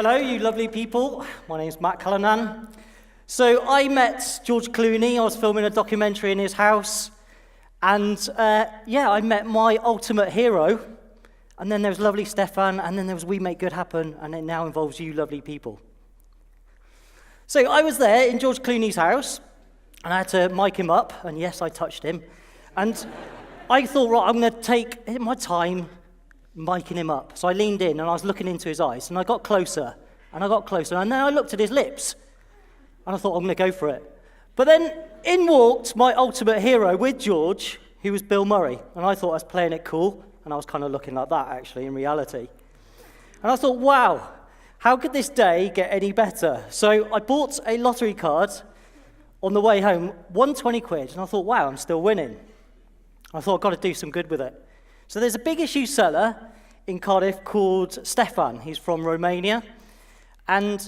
Hello, you lovely people. My name's Matt Callanan. So I met George Clooney. I was filming a documentary in his house. And I met my ultimate hero. And then there was lovely Stefan, and then there was We Make Good Happen, and it now involves you lovely people. So I was there in George Clooney's house, and I had to mic him up, and yes, I touched him. And I thought, right, I'm going to take my time micing him up. So I leaned in, and I was looking into his eyes, and I got closer, and then I looked at his lips, and I thought, I'm going to go for it. But then in walked my ultimate hero with George, who was Bill Murray, and I thought I was playing it cool, and I was kind of looking like that, actually, in reality. And I thought, wow, how could this day get any better? So I bought a lottery card on the way home, won 20 quid, and I thought, wow, I'm still winning. I thought, I've got to do some good with it. So there's a big issue seller in Cardiff called Stefan. He's from Romania. And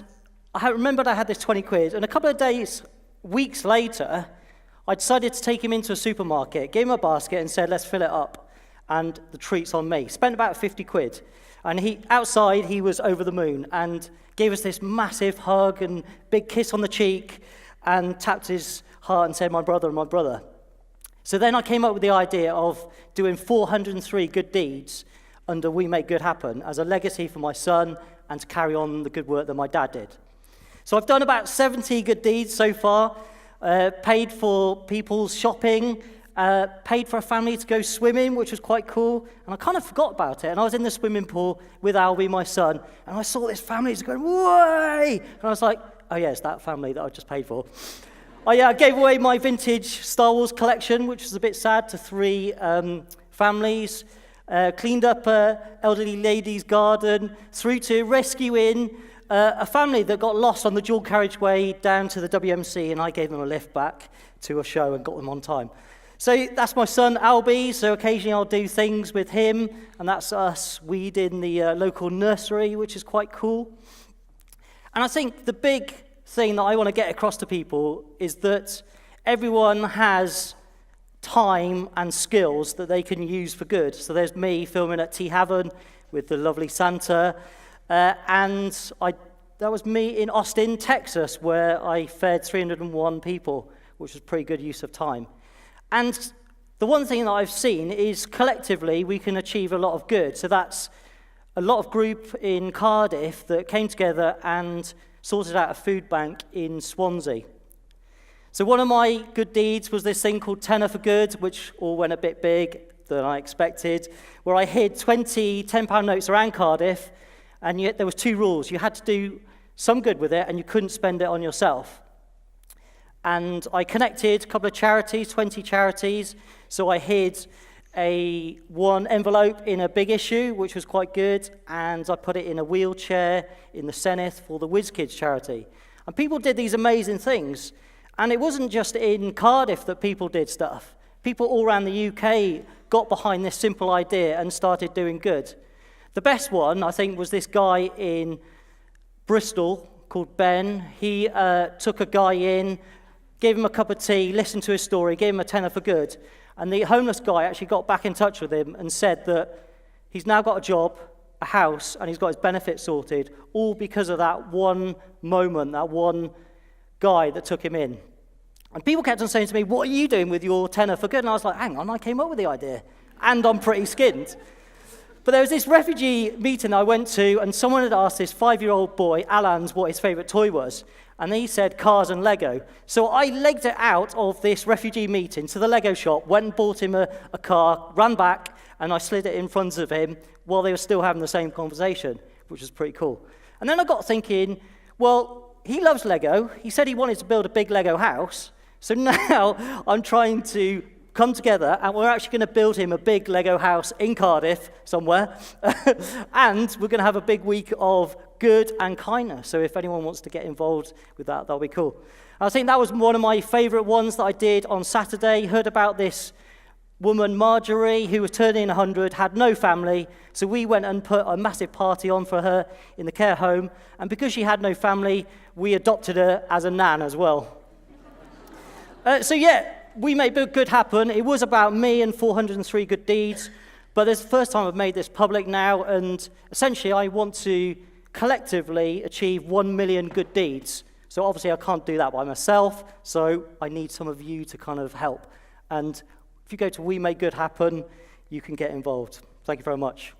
I remembered I had this 20 quid, and a couple of weeks later, I decided to take him into a supermarket, gave him a basket, and said, let's fill it up, and the treat's on me. Spent about 50 quid. And outside, he was over the moon, and gave us this massive hug and big kiss on the cheek, and tapped his heart and said, my brother, my brother. So then I came up with the idea of doing 403 good deeds under We Make Good Happen as a legacy for my son and to carry on the good work that my dad did. So I've done about 70 good deeds so far, paid for people's shopping, paid for a family to go swimming, which was quite cool, and I kind of forgot about it. And I was in the swimming pool with Albie, my son, and I saw this family just going, way! And I was like, oh yeah, it's that family that I just paid for. I gave away my vintage Star Wars collection, which was a bit sad, to 3 families, cleaned up an elderly lady's garden, through to rescuing a family that got lost on the dual carriageway down to the WMC, and I gave them a lift back to a show and got them on time. So that's my son, Albie, so occasionally I'll do things with him, and that's us weeding the local nursery, which is quite cool. And I think the big thing that I want to get across to people is that everyone has time and skills that they can use for good. So there's me filming at Tea Haven with the lovely Santa, and that was me in Austin, Texas, where I fed 301 people, which was pretty good use of time. And the one thing that I've seen is collectively we can achieve a lot of good. So that's a lot of group in Cardiff that came together and sorted out a food bank in Swansea. So one of my good deeds was this thing called Tenner for Good, which all went a bit big than I expected, where I hid 20 £10 notes around Cardiff, and yet there was 2 rules. You had to do some good with it, and you couldn't spend it on yourself. And I connected a couple of charities, 20 charities, so I hid one envelope in a big issue, which was quite good, and I put it in a wheelchair in the Senedd for the Whiz Kids charity. And people did these amazing things. And it wasn't just in Cardiff that people did stuff. People all around the UK got behind this simple idea and started doing good. The best one, I think, was this guy in Bristol called Ben. He took a guy in, gave him a cup of tea, listened to his story, gave him a tenner for good. And the homeless guy actually got back in touch with him and said that he's now got a job, a house, and he's got his benefits sorted, all because of that one moment, that one guy that took him in. And people kept on saying to me, what are you doing with your tenner for good? And I was like, hang on, I came up with the idea. And I'm pretty skinned. But there was this refugee meeting I went to, and someone had asked this 5-year-old boy, Alan's, what his favourite toy was. And he said cars and Lego. So I legged it out of this refugee meeting to the Lego shop, went and bought him a car, ran back, and I slid it in front of him while they were still having the same conversation, which was pretty cool. And then I got thinking, well, he loves Lego. He said he wanted to build a big Lego house. So now I'm trying to come together, and we're actually going to build him a big Lego house in Cardiff somewhere. And we're going to have a big week of good and kindness. So if anyone wants to get involved with that, that'll be cool. I think that was one of my favorite ones that I did on Saturday. Heard about this woman, Marjorie, who was turning 100, had no family. So we went and put a massive party on for her in the care home. And because she had no family, we adopted her as a nan as well. We Make Good Happen. It was about me and 403 good deeds, but it's the first time I've made this public now, and essentially I want to collectively achieve 1 million good deeds. So obviously I can't do that by myself, so I need some of you to kind of help. And if you go to We Make Good Happen, you can get involved. Thank you very much.